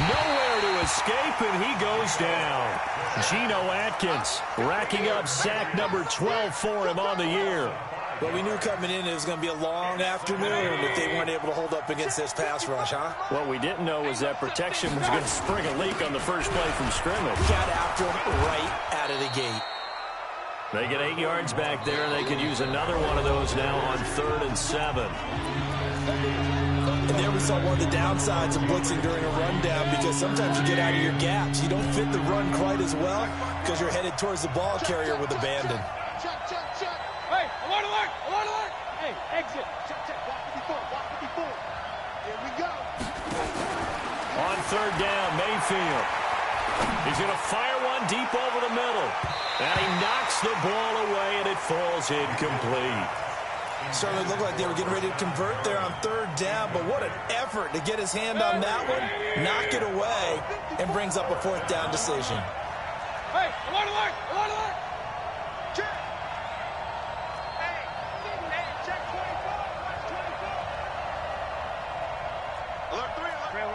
Nowhere to escape, and he goes down. Geno Atkins racking up sack number 12 for him on the year. Well, we knew coming in it was going to be a long afternoon if they weren't able to hold up against this pass rush, huh? What we didn't know was that protection was going to spring a leak on the first play from scrimmage. Got after him right out of the gate. They get 8 yards back there, and they could use another one of those now on 3rd and 7. And there we saw one of the downsides of blitzing during a rundown, because sometimes you get out of your gaps. You don't fit the run quite as well because you're headed towards the ball carrier with abandon. Hey, alert, alert, alert, alert. Hey, exit. Check, check. Walk 54. Here we go. On 3rd down, Mayfield. He's going to fire one deep over the middle. And he knocks the ball away, and it falls incomplete. Certainly looked like they were getting ready to convert there on 3rd down, but what an effort to get his hand on that one, knock it away, and brings up a 4th down decision. Hey, alert, alert, alert, alert. Check. Check 24. Alert 3. Alert 3.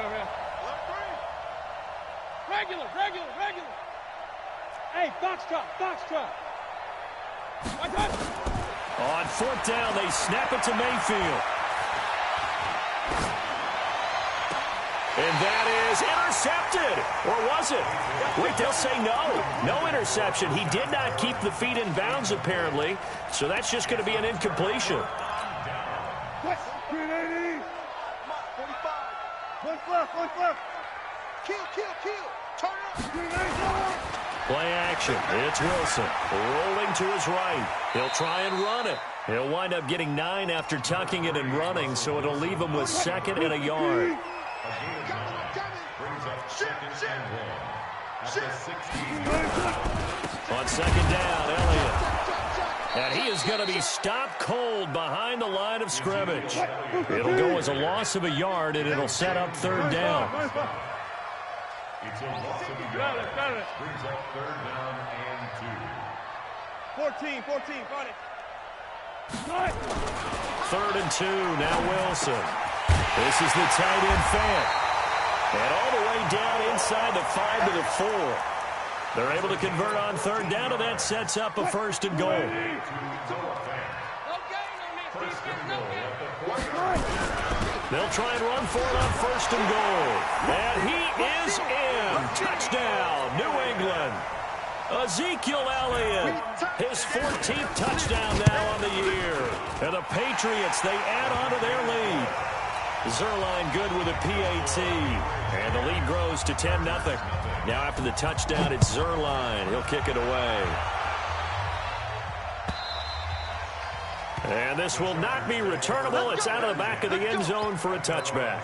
Regular. Hey, Foxtrot. On 4th down, they snap it to Mayfield. And that is intercepted. Or was it? Wait, they'll say no. No interception. He did not keep the feet in bounds, apparently. So that's just going to be an incompletion. 380. 45. One left. Kill. Turn up. 380. Play action. It's Wilson rolling to his right. He'll try and run it. He'll wind up getting 9 after tucking it and running, so it'll leave him with 2nd and a yard. On 2nd down, Elliott. And he is going to be stopped cold behind the line of scrimmage. It'll go as a loss of a yard, and it'll set up 3rd down. It's a loss of a yard. Brings up 3rd down and 2. 14, got it. 3rd and 2, now Wilson. This is the tight end fan. And all the way down inside the 5 to the 4. They're able to convert on 3rd down, and that sets up a 1st and goal. They'll try and run for it on 1st and goal. And he is in. Touchdown, New England. Ezekiel Elliott, his 14th touchdown now on the year. And the Patriots, they add on to their lead. Zuerlein good with a PAT. And the lead grows to 10-0. Now after the touchdown, it's Zuerlein. He'll kick it away. And this will not be returnable. It's out of the back of the end zone for a touchback.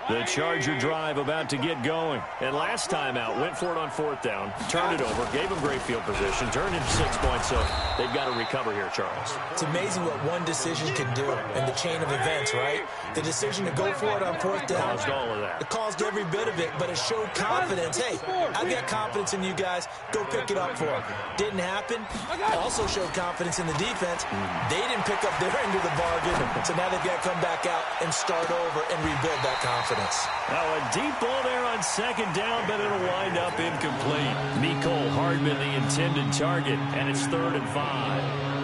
The Charger drive about to get going. And last time out, went for it on 4th down, turned it over, gave them great field position, turned into 6 points, so they've got to recover here, Charles. It's amazing what one decision can do in the chain of events, right? The decision to go for it on 4th down. Caused all of that. It caused every bit of it, but it showed confidence. Hey, I've got confidence in you guys. Go pick it up for them. Didn't happen. Also showed confidence in the defense. They didn't pick up their end of the bargain, so now they've got to come back out and start over and rebuild that confidence. Now a deep ball there on 2nd down, but it'll wind up incomplete. Mecole Hardman the intended target, and it's 3rd and 5.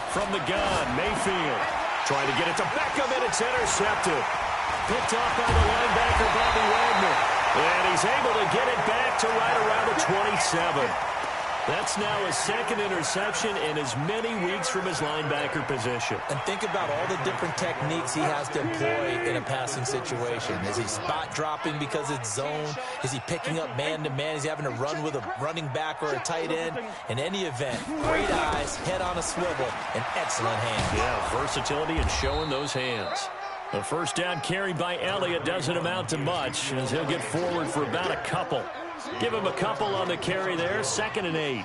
From the gun, Mayfield trying to get it to Beckham, and it's intercepted. Picked off by the linebacker, Bobby Wagner. And he's able to get it back to right around the 27. That's now his 2nd interception in as many weeks from his linebacker position. And think about all the different techniques he has to employ in a passing situation. Is he spot dropping because it's zone? Is he picking up man-to-man? Is he having to run with a running back or a tight end? In any event, great eyes, head on a swivel, and excellent hands. Yeah, versatility and showing those hands. The 1st down carry by Elliott doesn't amount to much, as he'll get forward for about a couple. Give him a couple on the carry there. 2nd and 8.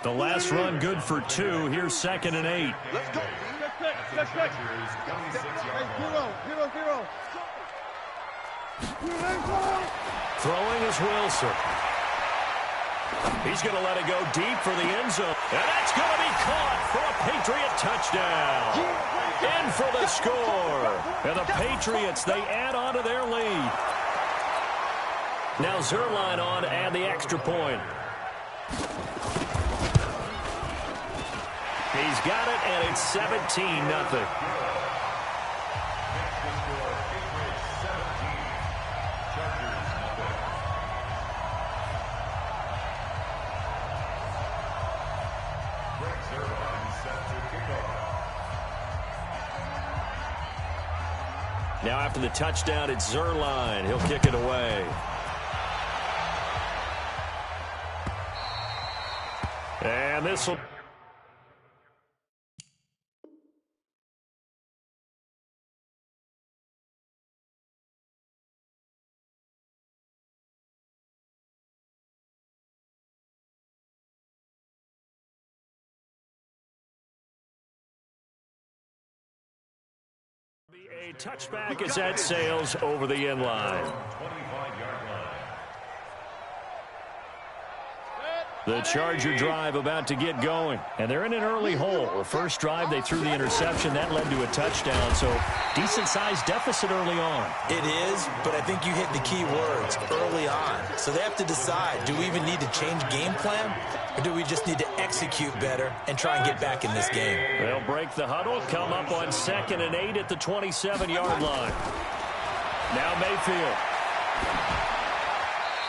The last run good for 2. Here's 2nd and 8. Let's go. Throwing is Wilson. He's going to let it go deep for the end zone. And that's going to be caught for a Patriot touchdown. In for the score. And the Patriots, they add on to their lead. Now Zerline on to add the extra point. He's got it, and it's 17-0. Now after the touchdown, it's Zerline. He'll kick it away. And this will... A touchback as that sails over the end line. The Charger drive about to get going, and they're in an early hole. The first drive, they threw the interception. That led to a touchdown, so decent-sized deficit early on. It is, but I think you hit the key words, early on. So they have to decide, do we even need to change game plan, or do we just need to execute better and try and get back in this game? They'll break the huddle, come up on 2nd and 8 at the 27-yard line. Now Mayfield.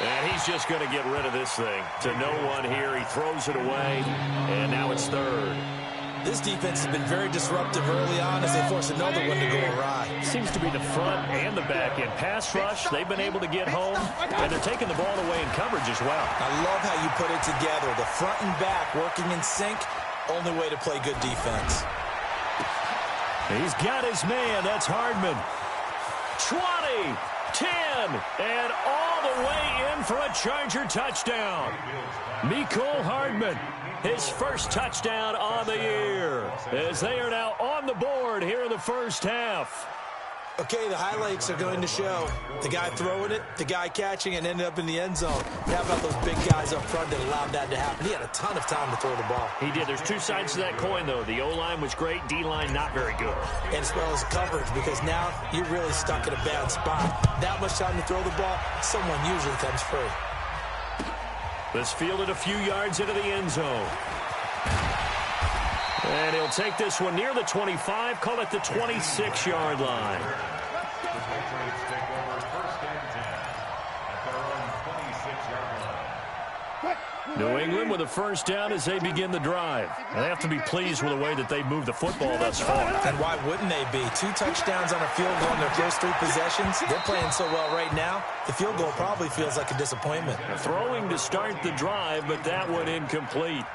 And he's just going to get rid of this thing. To no one here. He throws it away, and now it's 3rd. This defense has been very disruptive early on as they force another one to go awry. Seems to be the front and the back end. Pass rush, they've been able to get home, and they're taking the ball away in coverage as well. I love how you put it together. The front and back working in sync, only way to play good defense. He's got his man. That's Hardman. 20, 10, and all the way in for a Charger touchdown. Mecole Hardman, his first touchdown on the year, as they are now on the board here in the first half. Okay, the highlights are going to show the guy throwing it, the guy catching, and ended up in the end zone. How about those big guys up front that allowed that to happen? He had a ton of time to throw the ball. He did. There's two sides to that coin, though. The O-line was great. D-line not very good. And as well as coverage, because now you're really stuck in a bad spot. That much time to throw the ball, someone usually comes free. This fielded a few yards into the end zone. And he'll take this one near the 25, call it the 26-yard line. The Patriots take over 1st and 10 at their own 26-yard line. New England with a first down as they begin the drive. And they have to be pleased with the way that they've moved the football thus far. And why wouldn't they be? 2 touchdowns on a field goal in their first 3 possessions. They're playing so well right now, the field goal probably feels like a disappointment. Throwing to start the drive, but that one incomplete.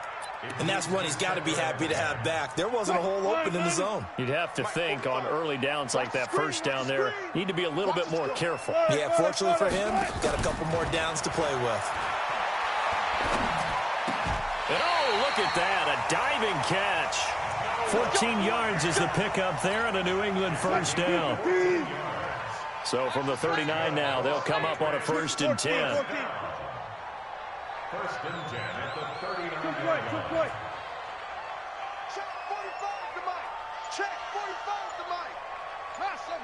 And that's one he's got to be happy to have back. There wasn't a hole open in the zone. You'd have to think on early downs like that first down there, need to be a little bit more careful. Yeah, fortunately for him, got a couple more downs to play with. And oh, look at that, a diving catch. 14 yards is the pickup there on a New England first down. So from the 39 now, they'll come up on a 1st and 10. 1st and 10 at the 39-yard line. Check 45 to Mike. Check 45 to Mike. Hassan.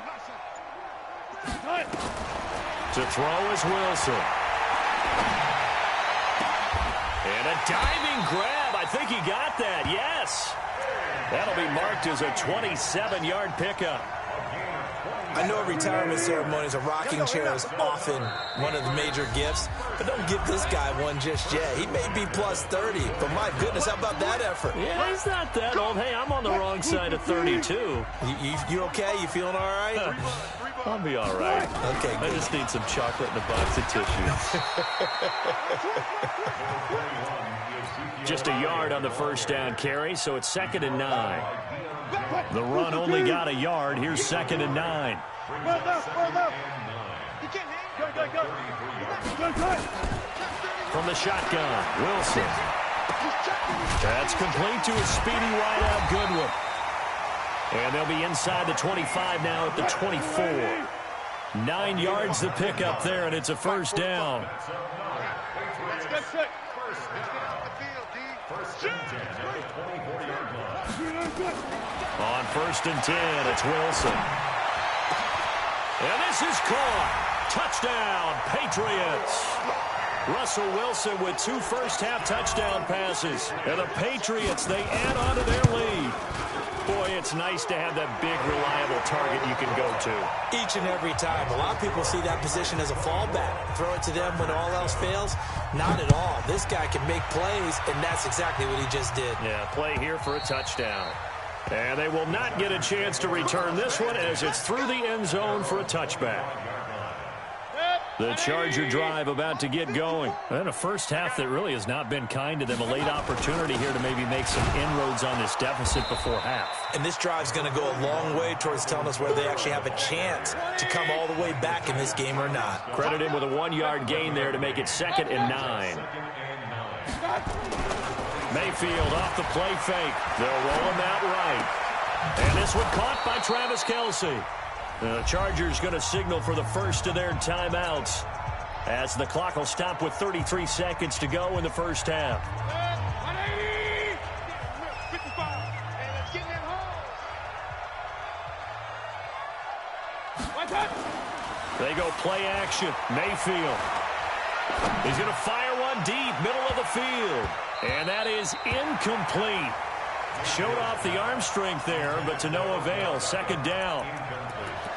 To throw is Wilson. And a diving grab. I think he got that. Yes. That'll be marked as a 27-yard pickup. I know retirement ceremonies, a rocking chair is often one of the major gifts, but don't give this guy one just yet. He may be plus 30, but my goodness, how about that effort? Yeah, he's not that old. Hey, I'm on the wrong side of 32. You okay? You feeling all right? I'll be all right. Okay, good. I just need some chocolate and a box of tissues. Just a yard on the first down carry, so it's 2nd and 9. The run only got a yard. Here's 2nd and 9. Well enough. You can't hang. Go. From the shotgun, Wilson. That's complete to a speedy wideout Goodwin. And they'll be inside the 25 now at the 24. 9 yards to pick up there, and it's a first down. On 1st and 10, it's Wilson. And this is caught. Touchdown, Patriots. Russell Wilson with 2 first-half touchdown passes. And the Patriots, they add on to their lead. Boy, it's nice to have that big, reliable target you can go to. Each and every time. A lot of people see that position as a fallback. Throw it to them when all else fails. Not at all. This guy can make plays, and that's exactly what he just did. Yeah, play here for a touchdown. And they will not get a chance to return this one as it's through the end zone for a touchback. The Charger drive about to get going. And a first half that really has not been kind to them. A late opportunity here to maybe make some inroads on this deficit before half. And this drive's going to go a long way towards telling us whether they actually have a chance to come all the way back in this game or not. Credit him with a 1-yard gain there to make it 2nd and 9. Mayfield off the play fake. They'll roll him out right. And this one caught by Travis Kelce. The Chargers going to signal for the first of their timeouts as the clock will stop with 33 seconds to go in the first half. 55. They go play action. Mayfield. He's going to fire one deep, middle of the field. And that is incomplete. Showed off the arm strength there, but to no avail. 2nd down.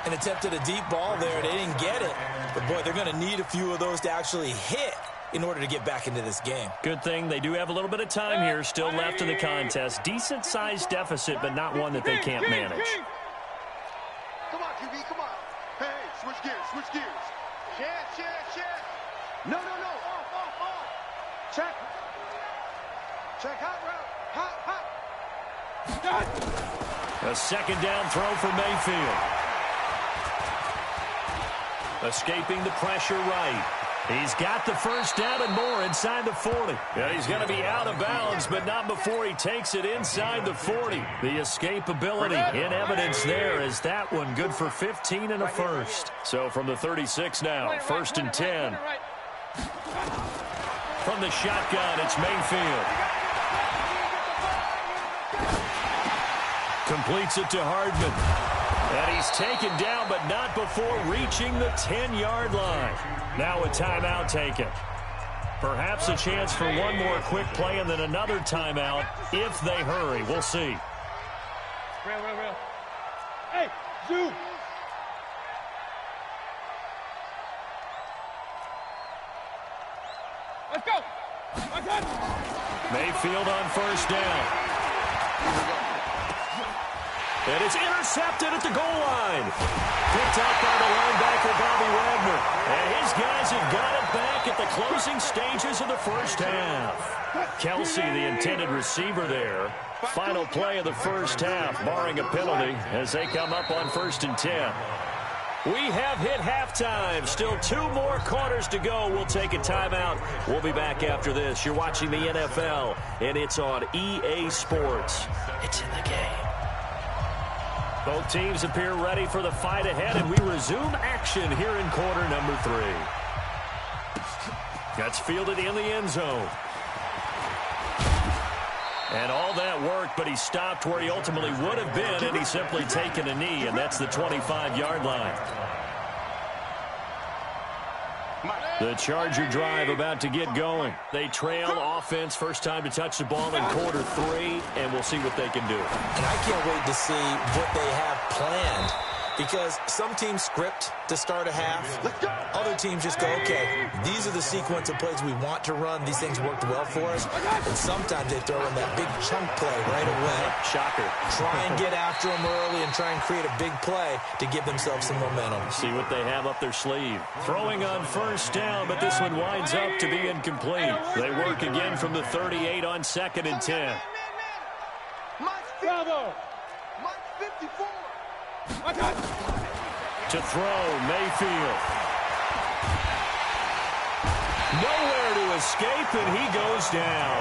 And attempted a deep ball there. They didn't get it. But, boy, they're going to need a few of those to actually hit in order to get back into this game. Good thing they do have a little bit of time here still left in the contest. Decent-sized deficit, but not one that they can't manage. Come on, QB, come on. Hey, switch gears. Check. No. Off. Check, hot route. Hot. A 2nd down throw for Mayfield. Escaping the pressure right. He's got the first down and more inside the 40. Yeah, he's going to be out of bounds, but not before he takes it inside the 40. The escapability in evidence there as that one good for 15 and a first. So from the 36 now, 1st and 10. From the shotgun, it's Mayfield. Completes it to Hardman. And he's taken down, but not before reaching the 10-yard line. Now a timeout taken. Perhaps a chance for one more quick play and then another timeout if they hurry. We'll see. Real. Hey, zoom. Let's go. Mayfield on 1st down. And it's intercepted at the goal line. Picked up by the linebacker, Bobby Wagner. And his guys have got it back at the closing stages of the first half. Kelce, the intended receiver there. Final play of the first half, barring a penalty, as they come up on 1st and 10. We have hit halftime. Still 2 more quarters to go. We'll take a timeout. We'll be back after this. You're watching the NFL, and it's on EA Sports. It's in the game. Both teams appear ready for the fight ahead, and we resume action here in quarter number 3. That's fielded in the end zone. And all that worked, but he stopped where he ultimately would have been, and he's simply taken a knee, and that's the 25-yard line. The Charger drive about to get going. They trail offense, first time to touch the ball in quarter 3, and we'll see what they can do. And I can't wait to see what they have planned, because some teams script to start a half. Other teams just go, okay, these are the sequence of plays we want to run. These things worked well for us. And sometimes they throw in that big chunk play right away. Shocker. Try and get after them early and try and create a big play to give themselves some momentum. See what they have up their sleeve. Throwing on 1st down, but this one winds up to be incomplete. They work again from the 38 on 2nd and 10. Bravo. Mike 54. To throw, Mayfield. Nowhere to escape, and he goes down.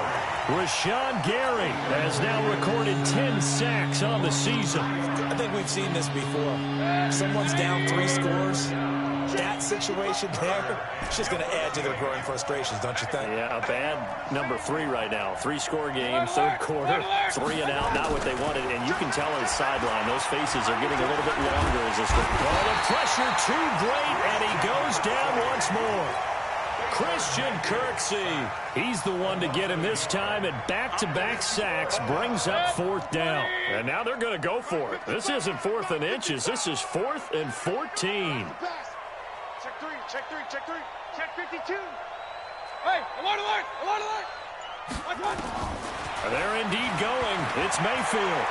Rashawn Gary has now recorded 10 sacks on the season. I think we've seen this before. Someone's down 3 scores. That situation there, it's just going to add to their growing frustrations, don't you think? Yeah, a bad number 3 right now. 3-score game, third quarter, 3 and out, not what they wanted. And you can tell on the sideline, those faces are getting a little bit longer as this goes. Oh, the pressure too great, and he goes down once more. Christian Kirksey, he's the one to get him this time, and back-to-back sacks brings up 4th down. And now they're going to go for it. This isn't 4th and inches. This is 4th and 14. Check 3, check 3, check 3, check 52. Hey, alert, alert, alert, alert. Watch. They're indeed going. It's Mayfield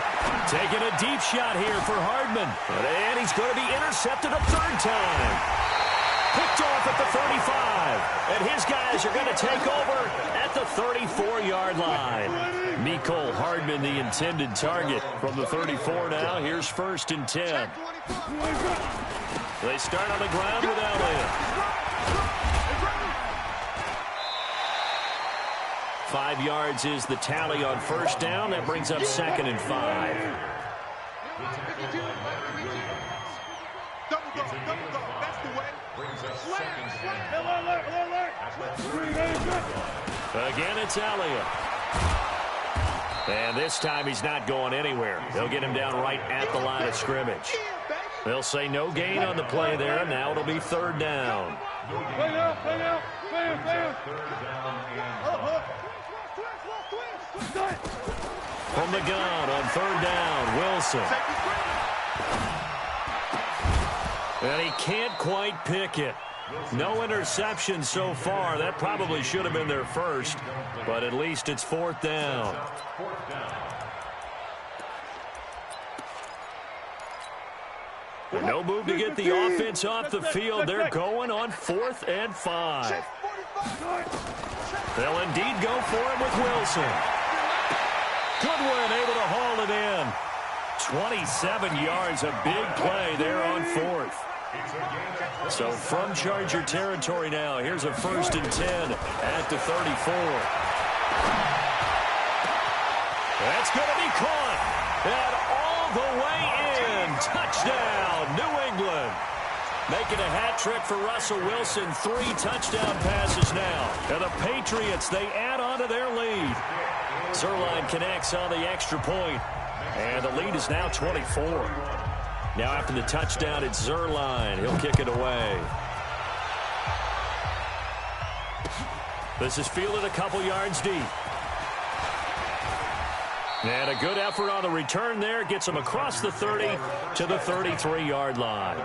taking a deep shot here for Hardman. And he's going to be intercepted a 3rd time. Picked off at the 35. And his guys are going to take over at the 34-yard line. Mecole Hardman, the intended target from the 34 now. Here's 1st and 10. They start on the ground with Elliott. 5 yards is the tally on 1st down. That brings up 2nd and 5. Double go. That's the way. Again, it's Elliott. And this time he's not going anywhere. They'll get him down right at the line of scrimmage. They'll say no gain on the play there. Now it'll be 3rd down. Play now. From the gun on 3rd down, Wilson. And he can't quite pick it. No interception so far. That probably should have been their first, but at least it's 4th down. No move to get the offense off the field. They're going on 4th and 5. They'll indeed go for it with Wilson. Goodwin able to haul it in. 27 yards, a big play there on 4th. So from Charger territory now, here's a 1st and 10 at the 34. That's going to be caught. And all the way in. Touchdown, New England. Making a hat trick for Russell Wilson. 3 touchdown passes now. And the Patriots, they add on to their lead. Zerline connects on the extra point. And the lead is now 24. Now after the touchdown, it's Zerline. He'll kick it away. This is fielded a couple yards deep. And a good effort on the return there. Gets him across the 30 to the 33-yard line.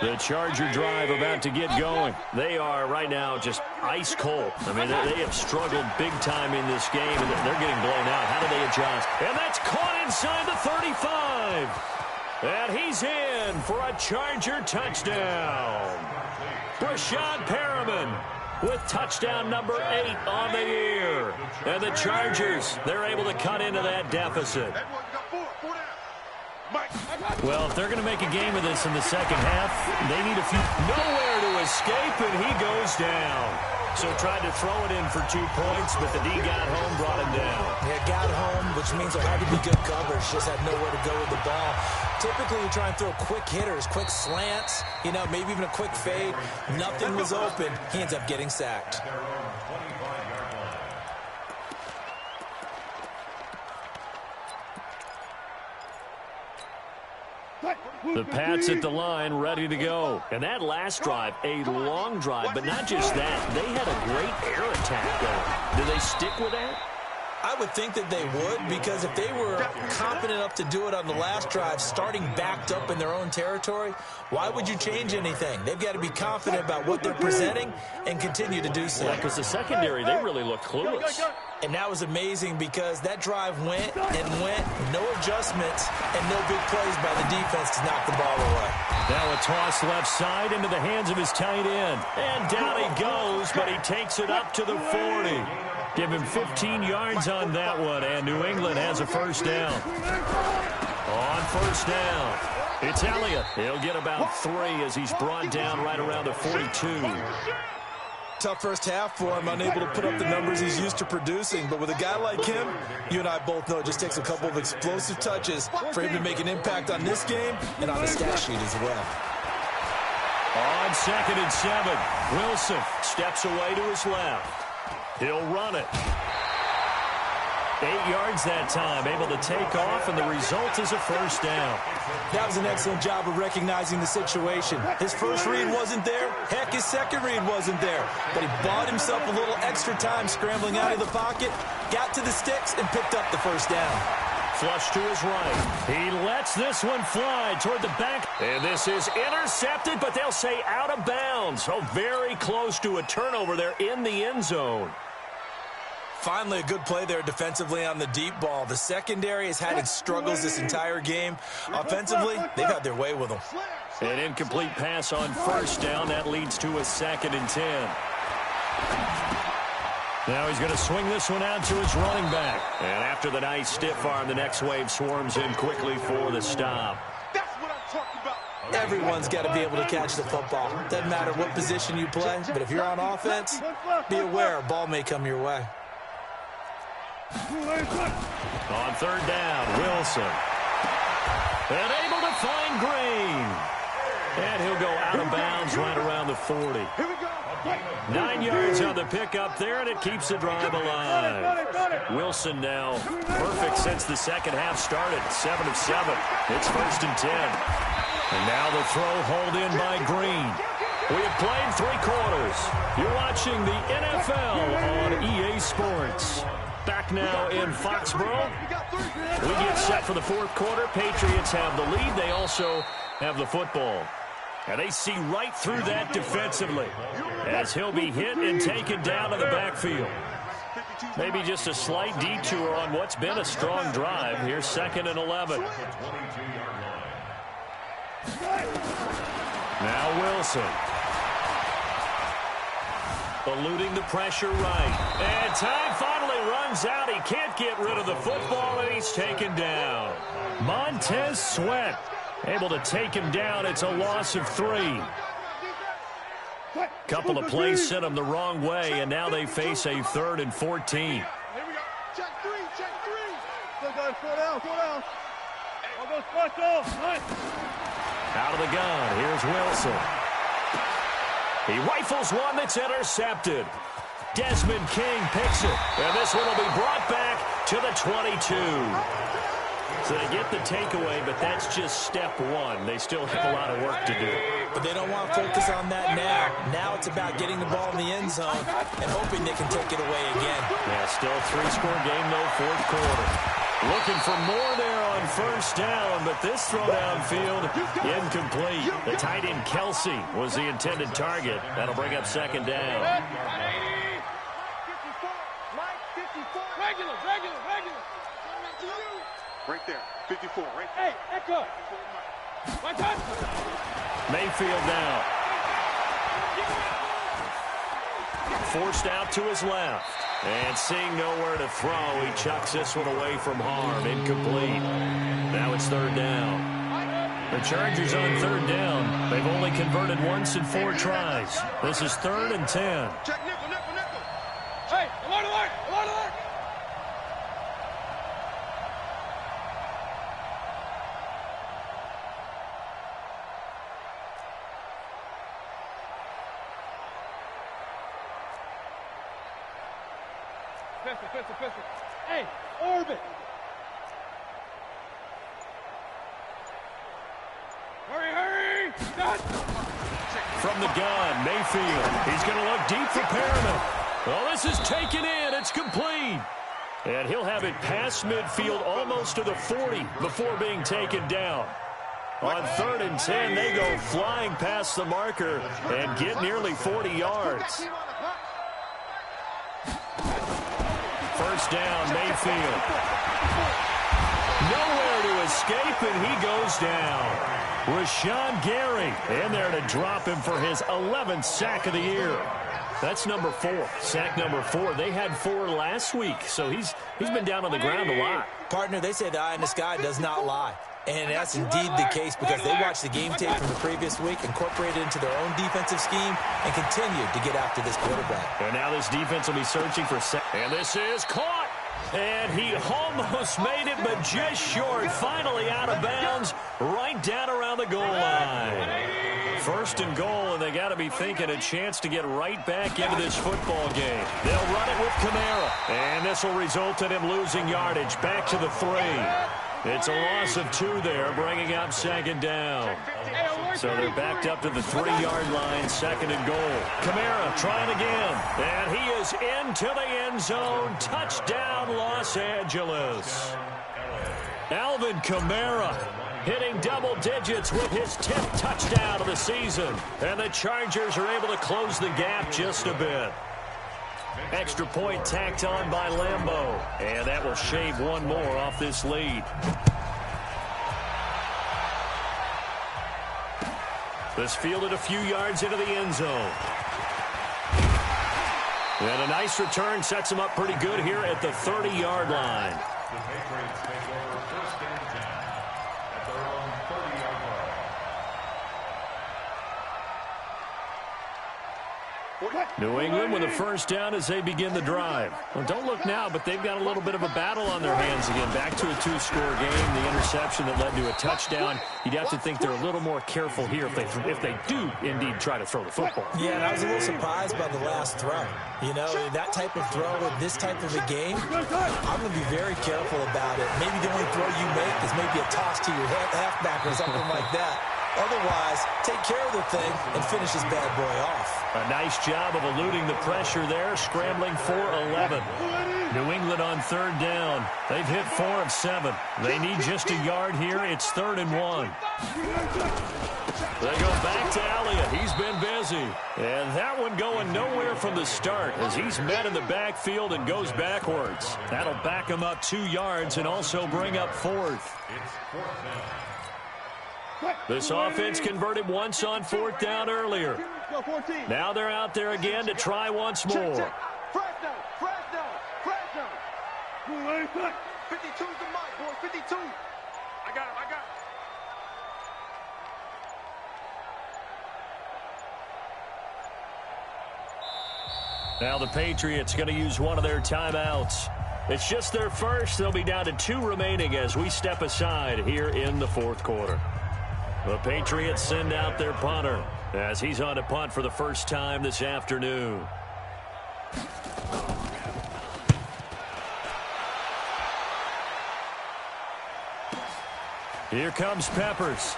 The Charger drive about to get going. They are right now just ice cold. I mean, they have struggled big time in this game, and they're getting blown out. How do they adjust? And that's caught inside the 35. And he's in for a Charger touchdown. Brashad Perriman with touchdown number 8 on the year. And the Chargers, they're able to cut into that deficit. Well, if they're going to make a game of this in the second half, they need a few. Nowhere to escape, and he goes down. So tried to throw it in for 2 points, but the D got home, brought him down. Yeah, got home, which means there had to be good coverage. Just had nowhere to go with the ball. Typically, you try and throw quick hitters, quick slants, you know, maybe even a quick fade. Nothing was open. He ends up getting sacked. The Pats at the line, ready to go. And that last drive, a long drive, but not just that. They had a great air attack going. Do they stick with that? I would think that they would, because if they were confident enough to do it on the last drive, starting backed up in their own territory, why would you change anything? They've got to be confident about what they're presenting and continue to do so. Yeah, because the secondary, they really looked clueless. And that was amazing because that drive went and went, no adjustments, and no big plays by the defense to knock the ball away. Now a toss left side into the hands of his tight end. And down he goes, but he takes it up to the 40. Give him 15 yards on that one, and New England has a first down. On first down, it's Elliott. He'll get about 3 as he's brought down right around the 42. Tough first half for him, unable to put up the numbers he's used to producing. But with a guy like him, you and I both know it just takes a couple of explosive touches for him to make an impact on this game and on the stat sheet as well. On 2nd and 7, Wilson steps away to his left. He'll run it. 8 yards that time, able to take off, and the result is a first down. That was an excellent job of recognizing the situation. His first read wasn't there. Heck, his second read wasn't there. But he bought himself a little extra time scrambling out of the pocket, got to the sticks, and picked up the first down. Flush to his right. He lets this one fly toward the back. And this is intercepted, but they'll say out of bounds. So very close to a turnover there in the end zone. Finally, a good play there defensively on the deep ball. The secondary has had its struggles this entire game. Offensively, they've had their way with them. An incomplete pass on first down. That leads to a 2nd and 10. Now he's going to swing this one out to his running back. And after the nice stiff arm, the next wave swarms in quickly for the stop. That's what I'm talking about. Everyone's got to be able to catch the football. Doesn't matter what position you play, but if you're on offense, be aware a ball may come your way. On 3rd down, Wilson. And able to find Green. And he'll go out of bounds right around the 40. 9 yards on the pickup there, and it keeps the drive alive. Wilson now perfect since the second half started. 7 of 7. It's 1st and 10. And now the throw hauled in by Green. We have played 3 quarters. You're watching the NFL on EA Sports. Back now in Foxborough. We get set for the 4th quarter. Patriots have the lead. They also have the football. And they see right through that defensively as he'll be hit and taken down in the backfield. Maybe just a slight detour on what's been a strong drive. Here's 2nd and 11. Now Wilson. Eluding the pressure right. And time finally runs out. He can't get rid of the football, and he's taken down. Montez Sweat able to take him down. It's a loss of 3. Couple of plays sent him the wrong way, and now they face a 3rd and 14. Here we go. Check 3, check 3. Go down, go down, go down. All those spots off. Nice. Out of the gun, here's Wilson. He rifles one that's intercepted. Desmond King picks it. And this one will be brought back to the 22. So they get the takeaway, but that's just step 1. They still have a lot of work to do. But they don't want to focus on that now. Now it's about getting the ball in the end zone and hoping they can take it away again. Yeah, still a 3-score game, though, 4th quarter. Looking for more there on first down, but this throw downfield incomplete. The tight end Kelsey was the intended target. That'll bring up 2nd down. 54. Regular. Right there. 54, right there. Hey, Echo. My touch. Mayfield now. Forced out to his left. And seeing nowhere to throw, he chucks this one away from harm. Incomplete. Now it's 3rd down. The Chargers on 3rd down. They've only converted once in 4 tries. This is 3rd and 10. Check nickel. Hey, alert. Pistol. Hey, orbit. Hurry. From the gun, Mayfield. He's going to look deep for Perriman. Well, this is taken in. It's complete. And he'll have it past midfield almost to the 40 before being taken down. On 3rd and 10, they go flying past the marker and get nearly 40 yards. First down, Mayfield. Nowhere to escape, and he goes down. Rashawn Gary in there to drop him for his 11th sack of the year. That's number 4, sack number 4. They had 4 last week, so he's been down on the ground a lot. Partner, they say the eye in the sky does not lie. And that's indeed the case because they watched the game tape from the previous week, incorporated it into their own defensive scheme, and continued to get after this quarterback. And now this defense will be searching for and this is caught. And he almost made it, but just short. Finally out of bounds, right down around the goal line. First and goal, and they got to be thinking a chance to get right back into this football game. They'll run it with Kamara. And this will result in him losing yardage. Back to the 3. It's a loss of 2 there, bringing up second down. So they're backed up to the 3-yard line, second and goal. Kamara trying again, and he is into the end zone. Touchdown, Los Angeles. Alvin Kamara hitting double digits with his 10th touchdown of the season. And the Chargers are able to close the gap just a bit. Extra point tacked on by Lambeau. And that will shave one more off this lead. This fielded a few yards into the end zone. And a nice return sets him up pretty good here at the 30-yard line. The Patriots take over first and 10 at their own 30-yard line. New England with a first down as they begin the drive. Well, don't look now, but they've got a little bit of a battle on their hands again. Back to a 2-score game. The interception that led to a touchdown. You'd have to think they're a little more careful here if they do indeed try to throw the football. Yeah, and I was a little surprised by the last throw. You know, that type of throw in this type of a game, I'm going to be very careful about it. Maybe the only throw you make is maybe a toss to your halfback or something like that. Otherwise, take care of the thing and finish this bad boy off. A nice job of eluding the pressure there, scrambling for 11. New England on third down. They've hit 4 of 7. They need just a yard here. It's 3rd and 1. They go back to Elliott. He's been busy. And that one going nowhere from the start as he's met in the backfield and goes backwards. That'll back him up 2 yards and also bring up 4th. It's 4th down. This offense converted once on 4th down earlier. Now they're out there again to try once more. 52's the mic, boy. 52. I got him. Now the Patriots going to use one of their timeouts. It's just their first. They'll be down to 2 remaining as we step aside here in the 4th quarter. The Patriots send out their punter as he's on to punt for the first time this afternoon. Here comes Peppers.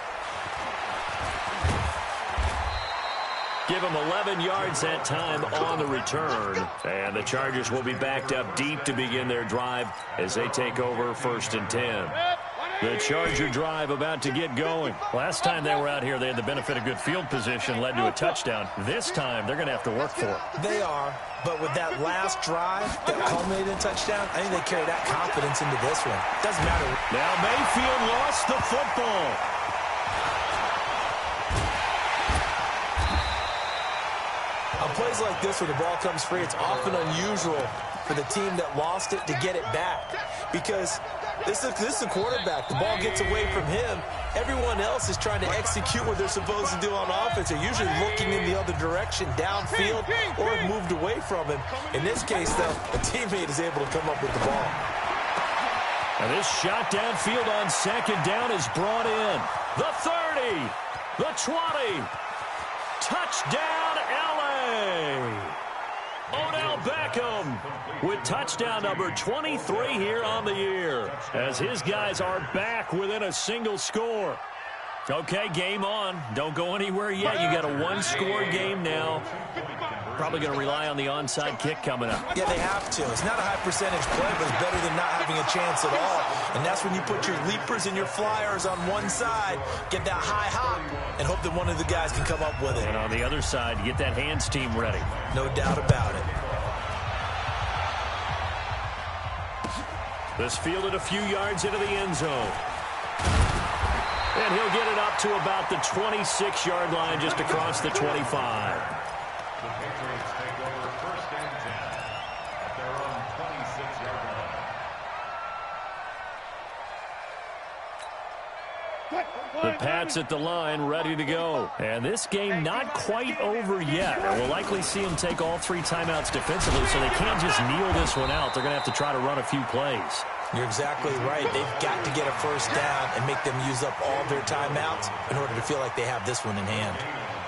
Give him 11 yards that time on the return. And the Chargers will be backed up deep to begin their drive as they take over 1st and 10. The Charger drive about to get going. Last time they were out here, they had the benefit of good field position, led to a touchdown. This time, they're going to have to work for it. They are, but with that last drive that culminated in a touchdown, I think they carry that confidence into this one. Doesn't matter. Now Mayfield lost the football. On plays like this where the ball comes free, it's often unusual for the team that lost it to get it back because this is a quarterback. The ball gets away from him. Everyone else is trying to execute what they're supposed to do on offense. They're usually looking in the other direction, downfield, or have moved away from him. In this case, though, a teammate is able to come up with the ball. And this shot downfield on second down is brought in. The 30, the 20, touchdown LA. Odell Beckham with touchdown number 23 here on the year as his guys are back within a single score. Okay, game on. Don't go anywhere yet. You got a 1-score game now. Probably going to rely on the onside kick coming up. Yeah, they have to. It's not a high percentage play, but it's better than not having a chance at all. And that's when you put your leapers and your flyers on one side, get that high hop, and hope that one of the guys can come up with it. And on the other side, you get that hands team ready. No doubt about it. This fielded a few yards into the end zone. And he'll get it up to about the 26-yard line just across the 25. The Patriots take over 1st and 10 at their own 26-yard line. The Pats at the line, ready to go. And this game not quite over yet. We'll likely see them take all 3 timeouts defensively, so they can't just kneel this one out. They're going to have to try to run a few plays. You're exactly right. They've got to get a first down and make them use up all their timeouts in order to feel like they have this one in hand.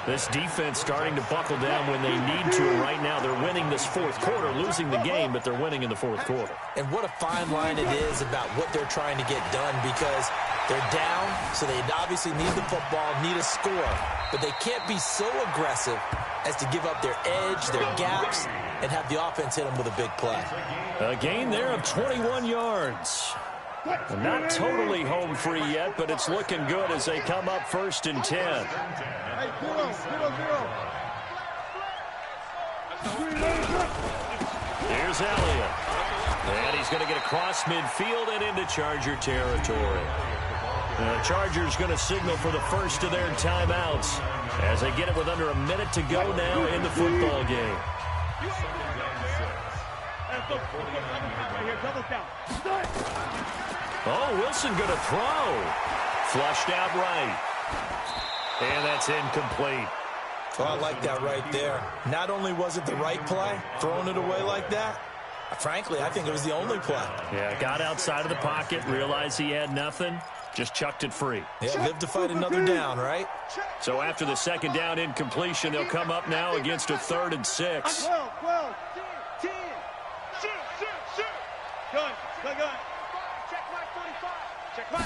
This defense starting to buckle down when they need to, and right now they're winning this fourth quarter, losing the game, but they're winning in the fourth quarter. And what a fine line it is about what they're trying to get done, because they're down, so they obviously need the football, need a score, but they can't be so aggressive as to give up their edge, their gaps, and have the offense hit them with a big play. A gain there of 21 yards. Not totally home free yet, but it's looking good as they come up 1st and 10. Here's Elliott. And he's going to get across midfield and into Charger territory. The Chargers going to signal for the first of their timeouts as they get it with under a minute to go now in the football game. Oh, Wilson going to throw. Flushed out right. And that's incomplete. Oh, I like that right there. Not only was it the right play, throwing it away like that, frankly, I think it was the only play. Yeah, got outside of the pocket, realized he had nothing, just chucked it free. Yeah, live to fight another down, right? So after the second down incompletion, they'll come up now against a 3rd and 6. 12, 10. Good. Check my 45. Check my.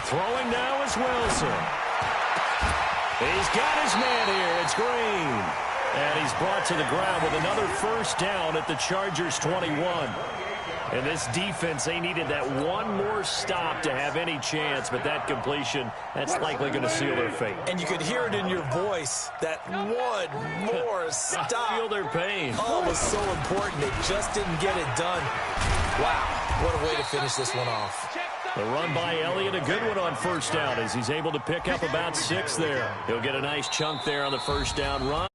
Throwing now is Wilson. He's got his man here. It's Green. And he's brought to the ground with another first down at the Chargers 21. And this defense, they needed that one more stop to have any chance, but that completion, that's likely going to seal their fate. And you could hear it in your voice, that one more stop. I feel their pain. Oh, it was so important. They just didn't get it done. Wow, what a way to finish this one off. The run by Elliott, a good one on first down as he's able to pick up about 6 there. He'll get a nice chunk there on the first down run.